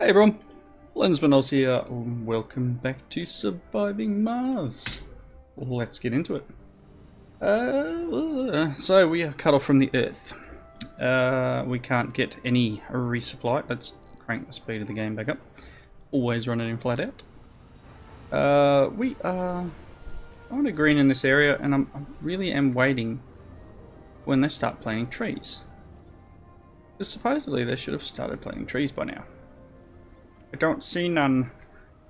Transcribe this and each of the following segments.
Hey everyone, Lensman Oz here. Welcome back to Surviving Mars. Let's get into it. So we are cut off from the Earth. We can't get any resupply. Let's crank the speed of the game back up. Always running in flat out. We are kind of green in this area, and I really am waiting when they start planting trees. Because supposedly they should have started planting trees by now. I don't see none.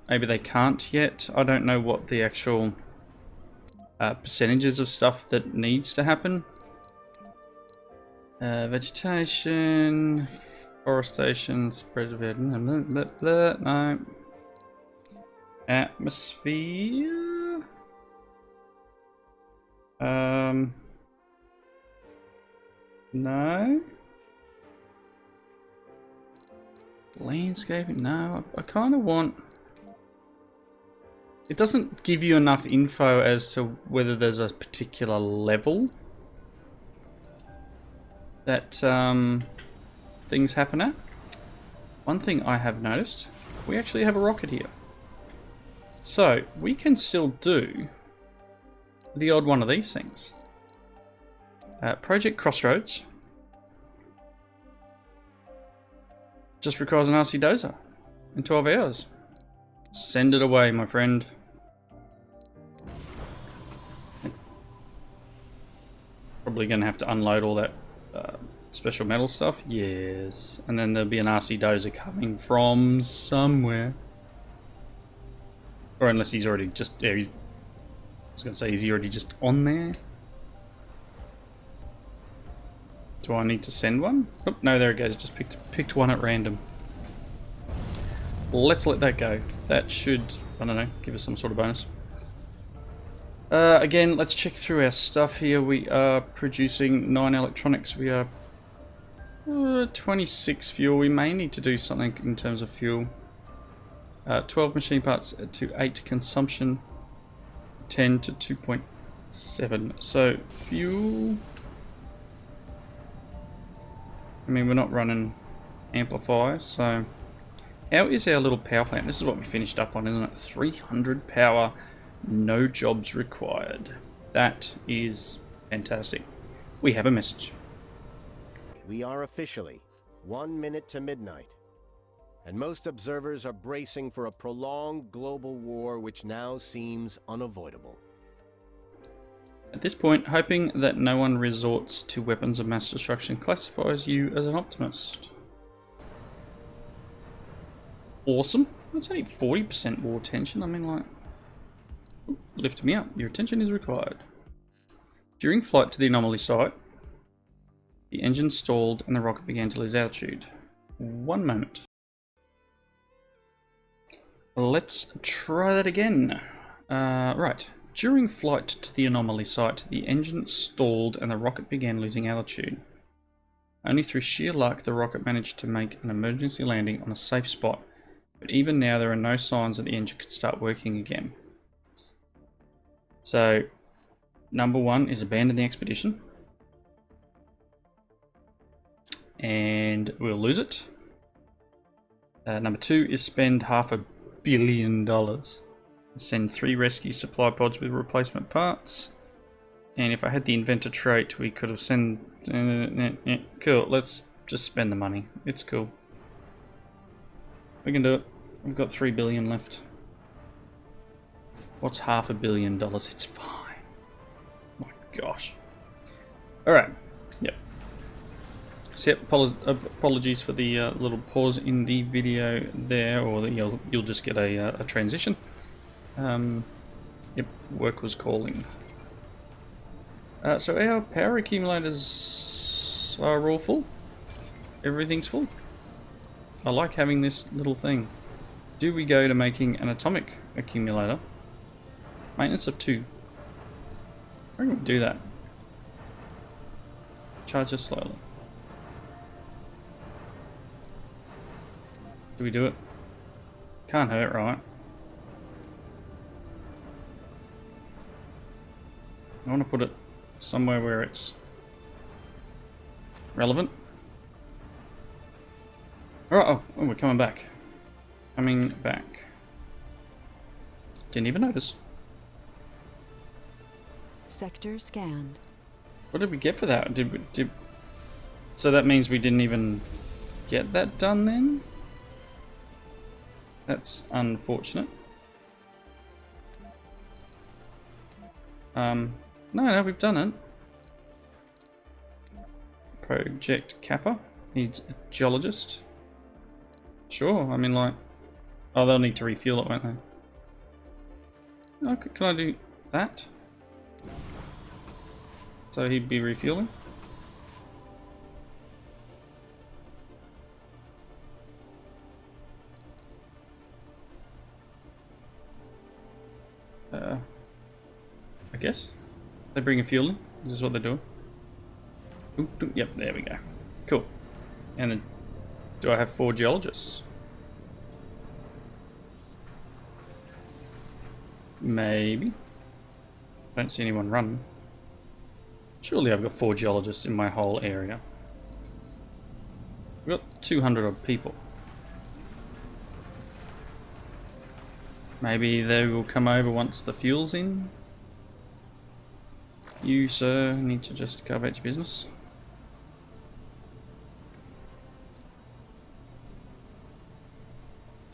Maybe they can't yet. I don't know what the actual percentages of stuff that needs to happen. Vegetation, forestation, spread of it. No. Atmosphere. No. Landscaping? No, I kind of want... It doesn't give you enough info as to whether there's a particular level that things happen at. One thing I have noticed, we actually have a rocket here. So, we can still do the odd one of these things. Project Crossroads. Just requires an RC dozer in 12 hours. Send it away, my friend. Probably going to have to unload all that special metal stuff. Yes. And then there'll be an RC dozer coming from somewhere. Or unless he's already just... Yeah, I was going to say, is he already just on there? Do I need to send one? Oh, no, there it goes. Just picked one at random. Let's let that go. That should, I don't know, give us some sort of bonus. Again, let's check through our stuff here. We are producing 9 electronics. We are 26 fuel. We may need to do something in terms of fuel. 12 machine parts to 8 consumption. 10 to 2.7. So, fuel... I mean, we're not running amplifiers, so... How is our little power plant? This is what we finished up on, isn't it? 300 power, no jobs required. That is fantastic. We have a message. We are officially 1 minute to midnight, and most observers are bracing for a prolonged global war which now seems unavoidable. At this point, hoping that no one resorts to weapons of mass destruction classifies you as an optimist. Awesome. That's only 40% war tension. I mean, like... Lift me up. Your attention is required. During flight to the anomaly site, the engine stalled and the rocket began to lose altitude. 1 moment. Let's try that again. Right. During flight to the anomaly site, the engine stalled and the rocket began losing altitude. Only through sheer luck, the rocket managed to make an emergency landing on a safe spot, but even now there are no signs that the engine could start working again. So, number 1 is abandon the expedition. And we'll lose it. Number 2 is spend $500 million. Send 3 rescue supply pods with replacement parts. And if I had the inventor trait, we could have sent... cool, let's just spend the money. It's cool. We can do it. We've got 3 billion left. What's $500 million? It's fine. My gosh. Alright. Yep. So yep, apologies for the little pause in the video there, or you'll just get a transition. Yep, work was calling. So our power accumulators are all full. Everything's full. I like having this little thing. Do we go to making an atomic accumulator? Maintenance of 2. I reckon we do that. Charge it slowly. Do we do it? Can't hurt, right? I want to put it somewhere where it's relevant. Alright, oh, we're coming back. Coming back. Didn't even notice. Sector scanned. What did we get for that? So that means we didn't even get that done then? That's unfortunate. No, we've done it. Project Kappa needs a geologist. Sure, I mean like... Oh, they'll need to refuel it, won't they? Okay, can I do that? So he'd be refueling? I guess. They bring a fuel in? Is this what they're doing? Ooh, yep, there we go. Cool. And then, do I have 4 geologists? Maybe. Don't see anyone running. Surely I've got 4 geologists in my whole area. We've got 200 odd people. Maybe they will come over once the fuel's in. You, sir, need to just go about your business.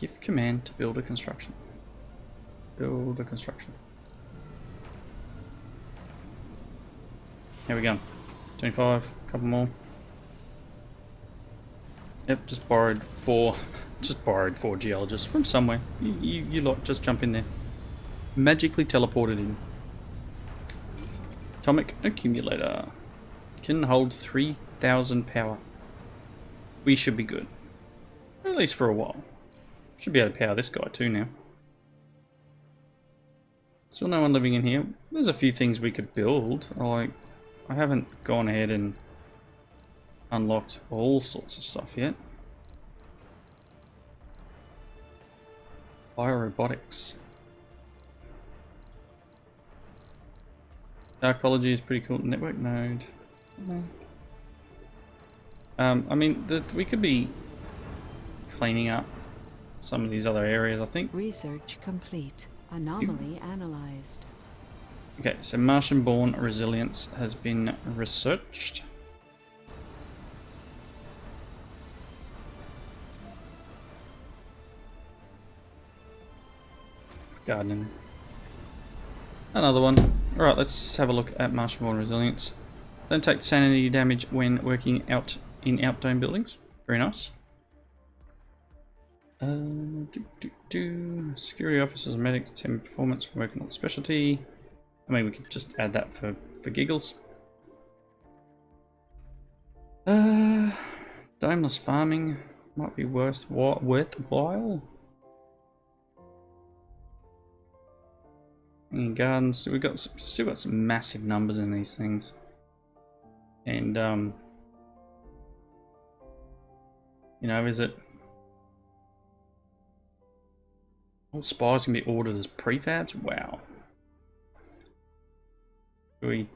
Give command to build a construction. Build a construction. Here we go. 25, couple more. Yep, just borrowed 4 geologists from somewhere. You lot just jump in there. Magically teleported in. Atomic accumulator. Can hold 3,000 power. We should be good. At least for a while. Should be able to power this guy too now. Still no one living in here. There's a few things we could build. Like, I haven't gone ahead and unlocked all sorts of stuff yet. Biorobotics. Arcology is pretty cool. Network node. No. I mean, we could be cleaning up some of these other areas, I think. Research complete. Anomaly analyzed. Okay, so Martian-born resilience has been researched. Gardening. Another one. Alright, let's have a look at Martian-born resilience. Don't take sanity damage when working out in outdome buildings. Very nice. Security officers and medics, 10 performance for working on specialty. I mean, we could just add that for giggles. Domeless farming might be worthwhile. And gardens, we've got still got some massive numbers in these things. And you know, is it all spies can be ordered as prefabs? Wow. Do we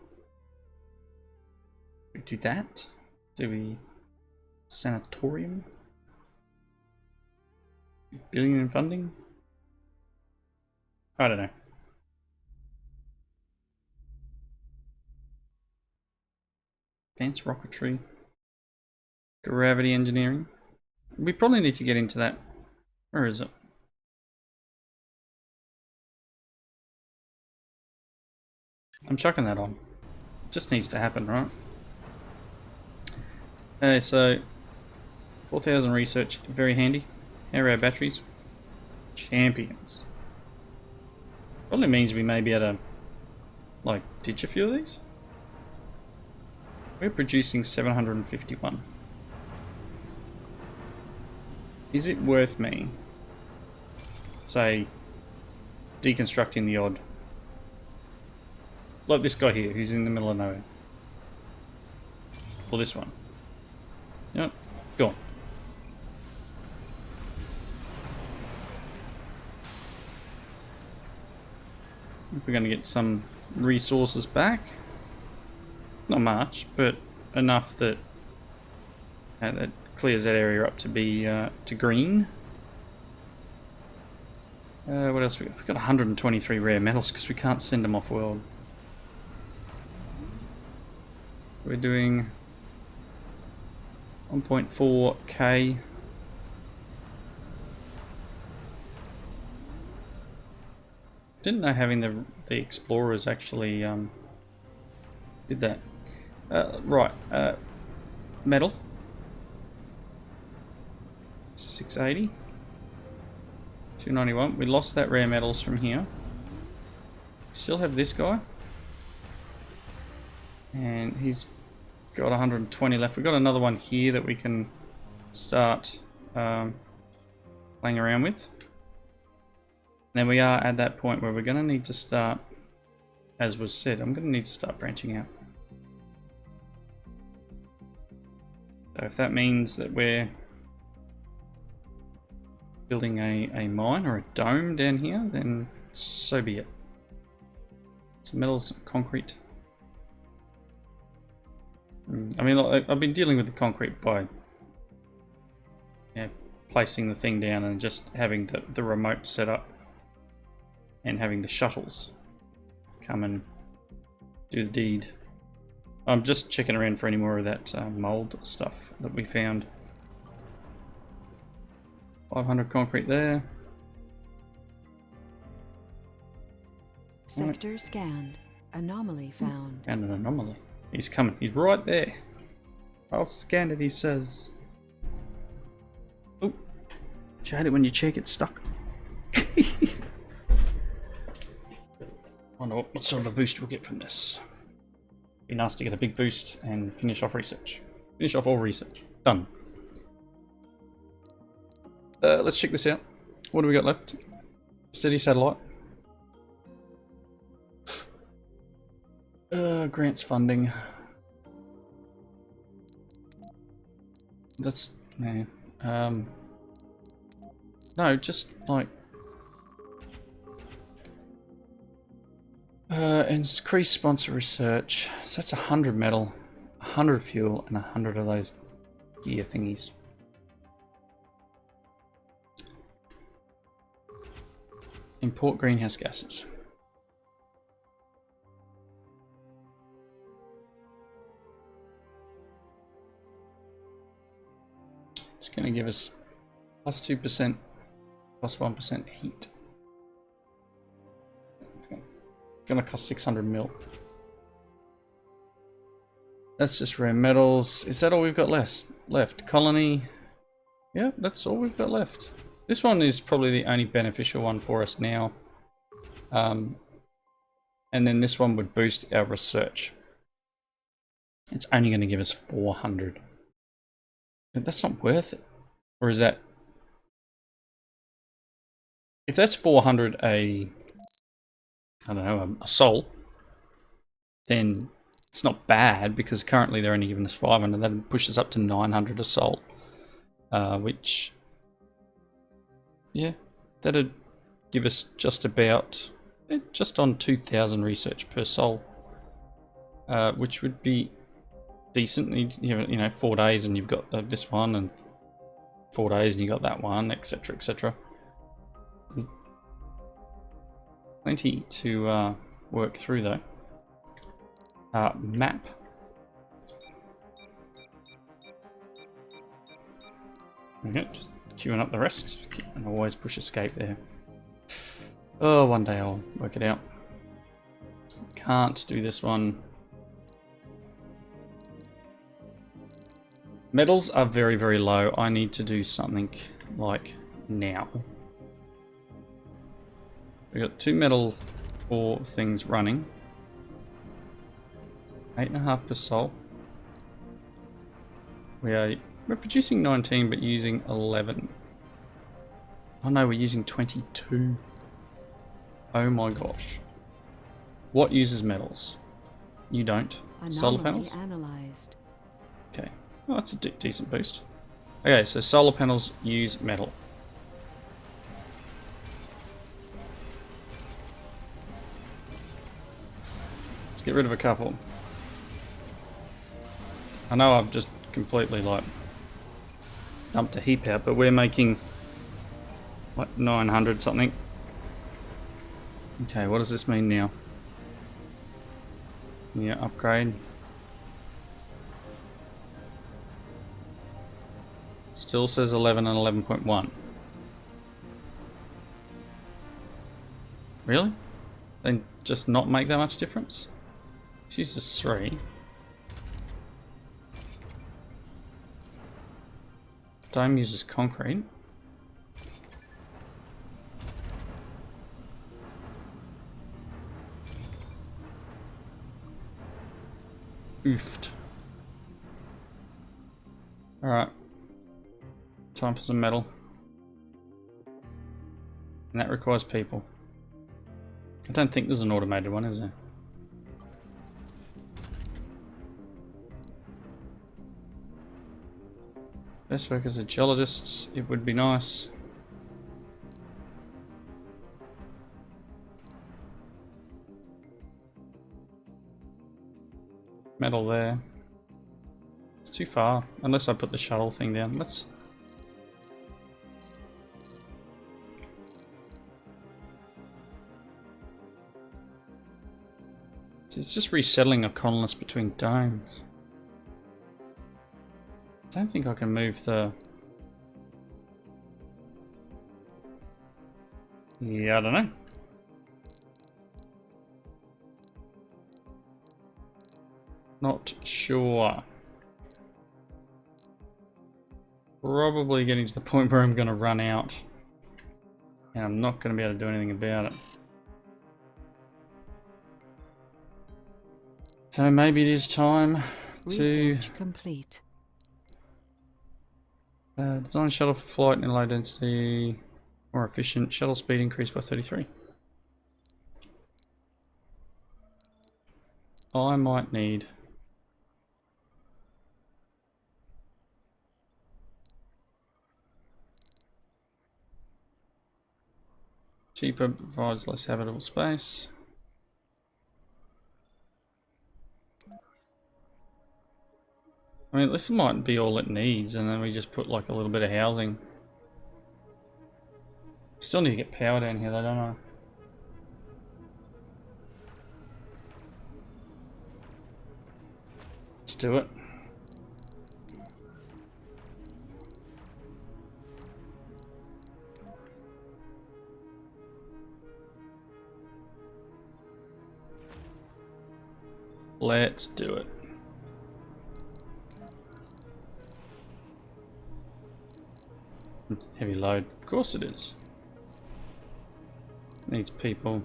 do that? Do we sanatorium? Billion in funding? I don't know. Advanced rocketry. Gravity engineering. We probably need to get into that. Where is it? I'm chucking that on. Just needs to happen, right? Okay, so 4,000 research, very handy. How are our batteries? Champions. Probably means we may be able to, like, ditch a few of these. We're producing 751. Is it worth me, say, deconstructing the odd? Like this guy here, who's in the middle of nowhere. Or this one. Yep, go on. We're going to get some resources back. Not much, but enough that that clears that area up to be to green. What else we got? We've got 123 rare metals because we can't send them off world. We're doing 1.4k. Didn't know having the explorers actually did that. Right, metal 680, 291. We lost that rare metals from here. Still have this guy, and he's got 120 left. We've got another one here that we can start playing around with. Then we are at that point where we're going to need to start, as was said, I'm going to need to start branching out. So if that means that we're building a mine or a dome down here, then so be it. So metals, concrete. I mean, I've been dealing with the concrete by placing the thing down and just having the remote set up and having the shuttles come and do the deed. I'm just checking around for any more of that mold stuff that we found. 500 concrete there. Sector scanned. Anomaly found. And an anomaly. He's coming. He's right there. I'll scan it, he says. Oh, you hate it when your chair gets stuck. Wonder what sort of a boost we'll get from this. Be nice to get a big boost and finish off research. Finish off all research. Done. Let's check this out. What do we got left? City satellite. Grants funding. That's no, just like increase sponsor research. So that's 100 metal, 100 fuel, and 100 of those gear thingies. Import greenhouse gases. It's going to give us plus 2%, plus 1% heat. It's going to cost 600 mil. That's just rare metals. Is that all we've got left? Colony. Yeah, that's all we've got left. This one is probably the only beneficial one for us now. And then this one would boost our research. It's only going to give us 400. That's not worth it. Or is that... If that's 400 I don't know, a sol, then it's not bad because currently they're only giving us 500. That pushes up to 900 a sol. Which... yeah, that'd give us just about, just on 2,000 research per sol, which would be decent. You know, 4 days and you've got this one, and 4 days and you got that one, etc., etc. Plenty to work through though. Map. Okay, just queuing up the rest, and always push escape there. Oh, one day I'll work it out. Can't do this one. Metals are very, very low. I need to do something like now. We got 2 metals, 4 things running. 8.5 per sol. We're producing 19 but using 11. Oh no, we're using 22. Oh my gosh. What uses metals? You don't. Solar panels? Analyzed. Okay. Oh, that's a decent boost. Okay, so solar panels use metal. Let's get rid of a couple. I know I've just completely like dumped a heap out, but we're making like 900 something Okay, what does this mean now? Yeah, upgrade. Still says 11 and 11.1. Really? Then just not make that much difference? This uses 3. Dome uses concrete. Oofed. Alright. Time for some metal. And that requires people. I don't think there's an automated one, is there? Best workers are geologists. It would be nice. Metal there. It's too far. Unless I put the shuttle thing down. Let's... It's just resettling a colonist between domes. I don't think I can move the... Yeah, I don't know. Not sure. Probably getting to the point where I'm going to run out. And I'm not going to be able to do anything about it. So maybe it is time to... Research complete. Design shuttle for flight in low density, more efficient. Shuttle speed increased by 33. I might need... Cheaper, provides less habitable space. I mean, this might be all it needs, and then we just put like a little bit of housing. Still need to get power down here though, don't I? Let's do it. Let's do it. Heavy load. Of course it is. Needs people.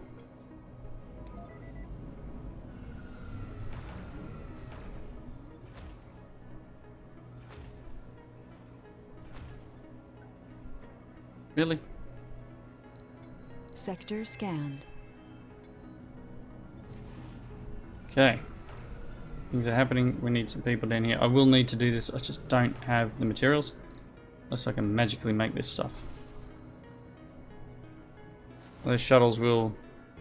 Really? Sector scanned. Okay. Things are happening. We need some people down here. I will need to do this. I just don't have the materials. Unless I can magically make this stuff. Those shuttles will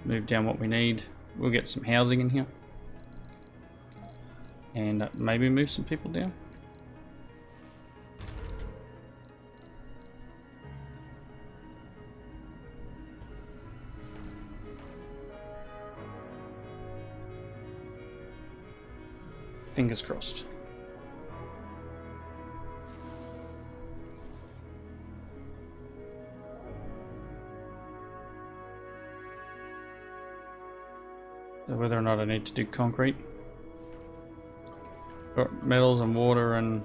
move down what we need. We'll get some housing in here. And maybe move some people down. Fingers crossed. So whether or not I need to do concrete. Got metals and water and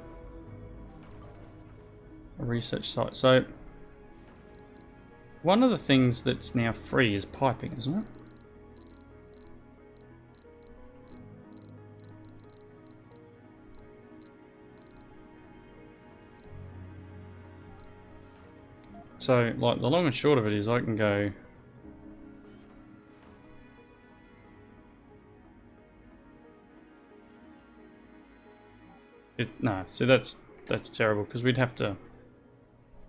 a research site. So one of the things that's now free is piping, isn't it? So, like, the long and short of it is I can go... No, so that's terrible, because we'd have to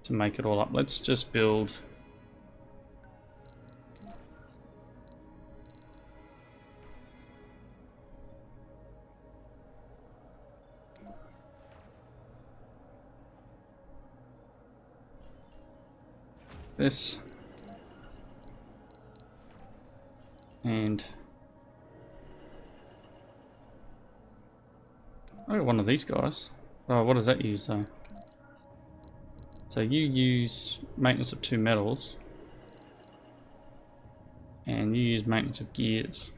make it all up. Let's just build... this. And oh, one of these guys. Oh, what does that use though? So you use maintenance of 2 metals. And you use maintenance of gears.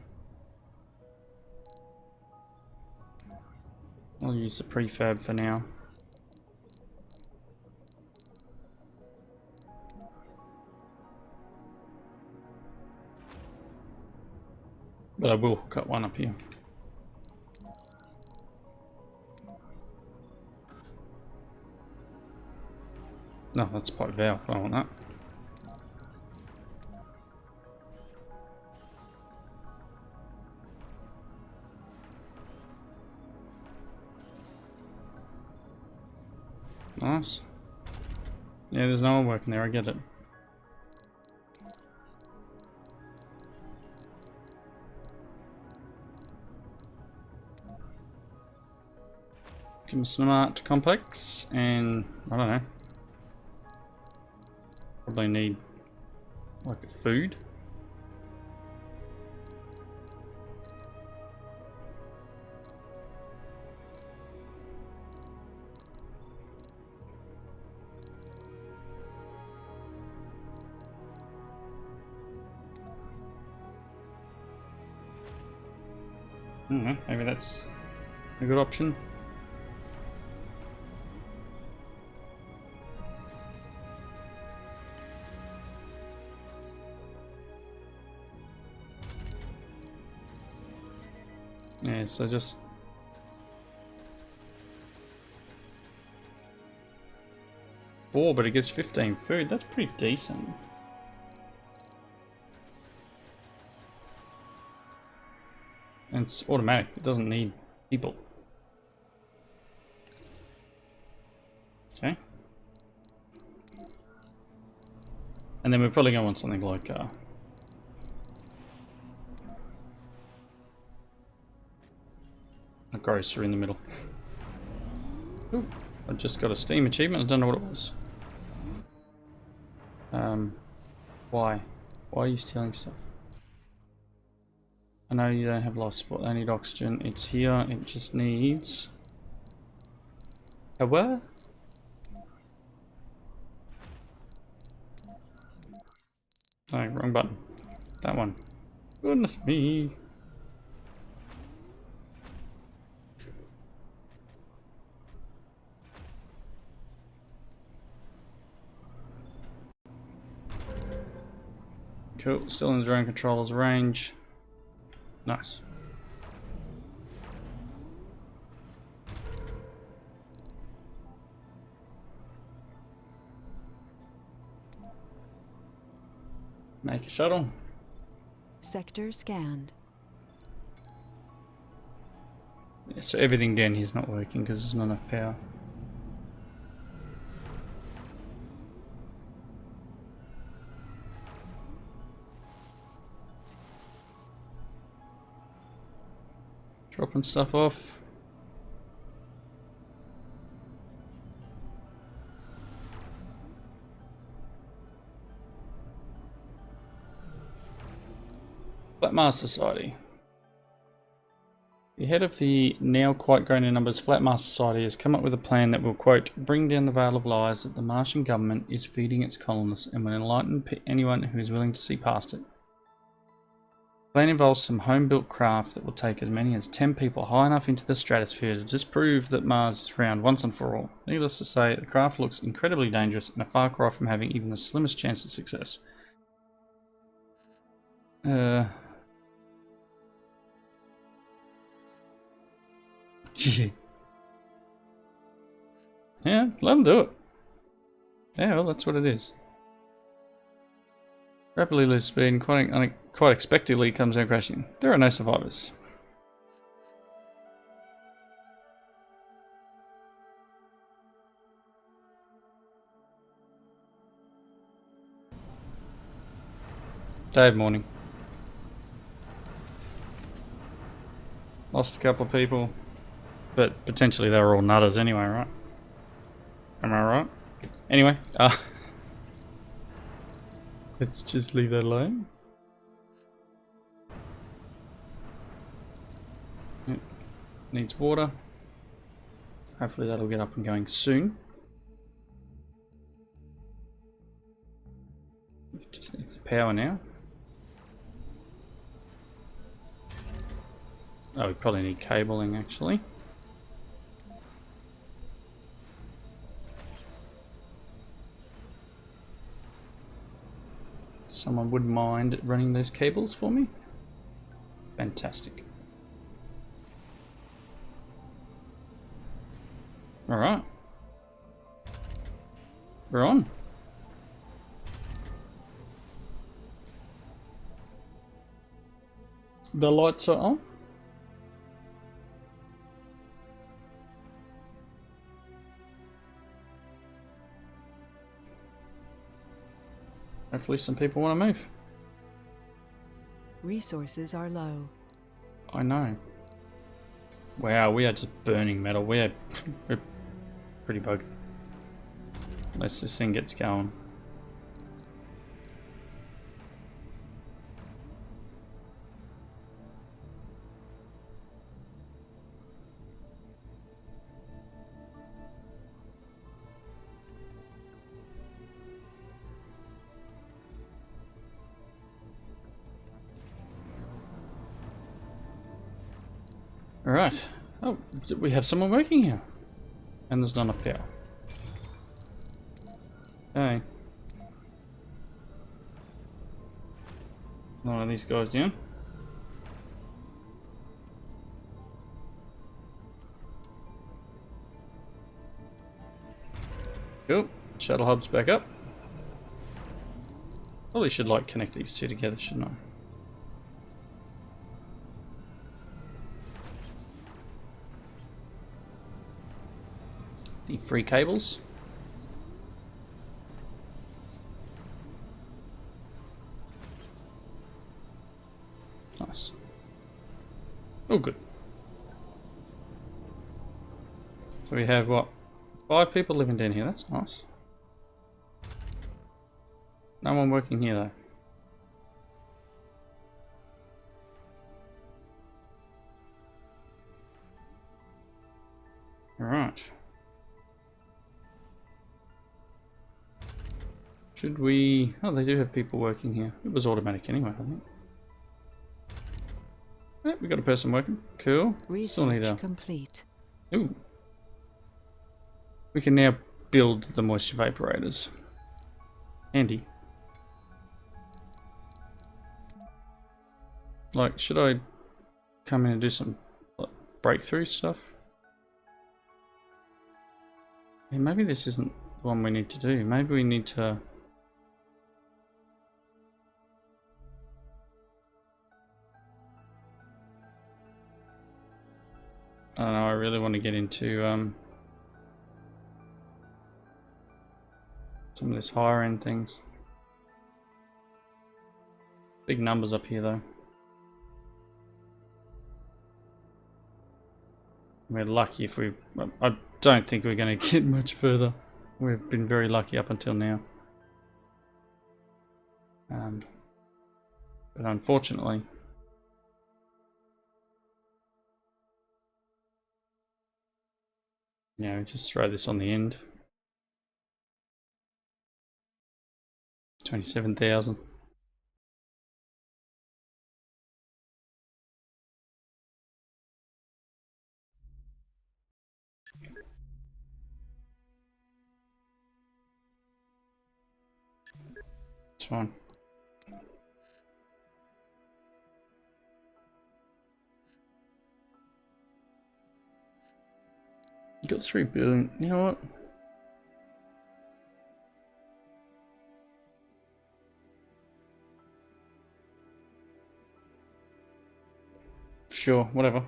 I'll use the prefab for now. But I will hook up one up here. No, that's pipe valve. I want that. Nice. Yeah, there's no one working there, I get it. Give me some art complex, and I don't know. Probably need like food. I don't know, maybe that's a good option. Yeah, so just four, but it gives 15 food. That's pretty decent. And it's automatic. It doesn't need people. Okay. And then we're probably going to want something like a grocer in the middle. Ooh, I just got a Steam achievement. I don't know what it was. Why? Why are you stealing stuff? I know you don't have life support. They need oxygen. It's here. It just needs a what? No, wrong button. That one. Goodness me. Cool. Still in the drone controller's range. Nice. Make a shuttle. Sector scanned. Yeah, so everything down here is not working because there's not enough power. Dropping stuff off. Flat Mars Society. The head of the now quite grown in numbers Flat Mars Society has come up with a plan that will, quote, bring down the veil of lies that the Martian government is feeding its colonists and will enlighten anyone who is willing to see past it. The plan involves some home-built craft that will take as many as 10 people high enough into the stratosphere to disprove that Mars is round once and for all. Needless to say, the craft looks incredibly dangerous and a far cry from having even the slimmest chance of success. Yeah, let them do it. Yeah, well, that's what it is. Rapidly lose speed and quite expectedly comes down crashing. There are no survivors. Day of mourning. Lost a couple of people, but potentially they were all nutters anyway, right? Am I right? Anyway, let's just leave that alone. It needs water. Hopefully that'll get up and going soon. It just needs the power now. Oh, we probably need cabling actually. Someone wouldn't mind running those cables for me? Fantastic. Alright. We're on. The lights are on. Hopefully some people want to move. Resources are low. I know. Wow, we are just burning metal. We're pretty bugged. Unless this thing gets going. Alright. Oh, we have someone working here. And there's not enough power. Okay. One of these guys down. Cool. Shuttle hub's back up. Probably should like connect these two together, shouldn't I? The free cables. Nice. Oh, good. So we have what? 5 people living down here. That's nice. No one working here though. Alright. Should we... Oh, they do have people working here. It was automatic anyway, I think. Yep, we got a person working. Cool. Still need a... complete. Ooh. We can now build the moisture vaporators. Handy. Like, should I come in and do some like, breakthrough stuff? Yeah, maybe this isn't the one we need to do. Maybe we need to... I don't know, I really want to get into some of this higher end things. Big numbers up here though. We're lucky if we... I don't think we're going to get much further. We've been very lucky up until now. But unfortunately... Yeah, just throw this on the end. 27,000. It's fine. Got 3 billion. You know what? Sure, whatever.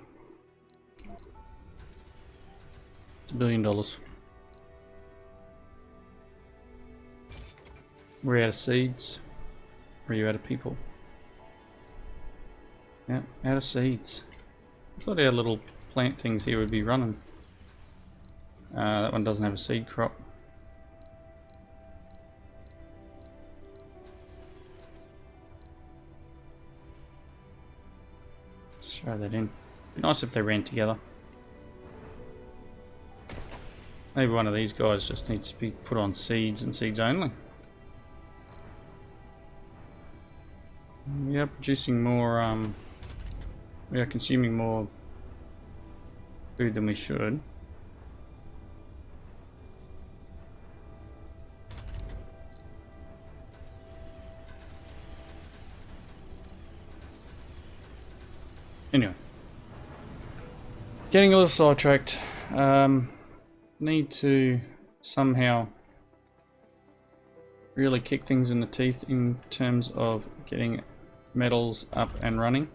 It's $1 billion. We're out of seeds. Or are you out of people? Yeah, out of seeds. I thought our little plant things here would be running. That one doesn't have a seed crop. Let's throw that in. Be nice if they ran together. Maybe one of these guys just needs to be put on seeds and seeds only. We are producing more, we are consuming more food than we should. Anyway, getting a little sidetracked. Need to somehow really kick things in the teeth in terms of getting metals up and running.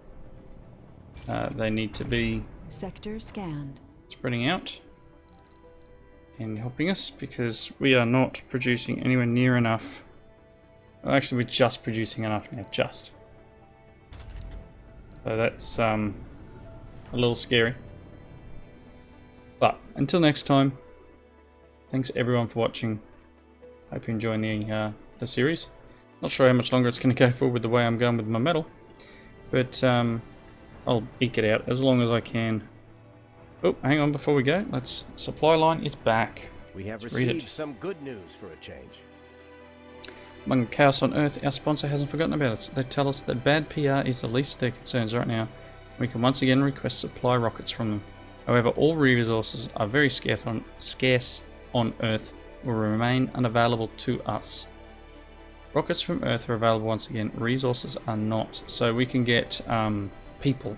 They need to be Sector scanned. spreading out and helping us, because we are not producing anywhere near enough. Well, actually, we're just producing enough now, just. So that's a little scary. But until next time, thanks everyone for watching. Hope you're enjoying the series. Not sure how much longer it's going to go for with the way I'm going with my metal, but I'll eke it out as long as I can. Oh, hang on, before we go, supply line is back. We have Let's read received it. some good news for a change. Among Chaos on Earth, our sponsor hasn't forgotten about us. They tell us that bad PR is the least of their concerns right now. We can once again request supply rockets from them. However, all resources are very scarce on Earth, will remain unavailable to us. Rockets from Earth are available once again, resources are not. So we can get people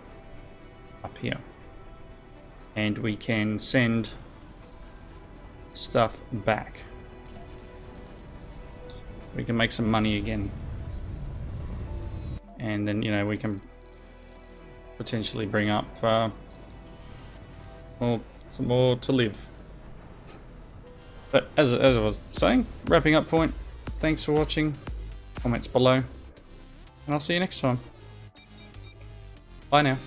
up here. And we can send stuff back. We can make some money again. And then, you know, we can potentially bring up some more to live. But as I was saying, wrapping up point, thanks for watching, comments below, and I'll see you next time. Bye now.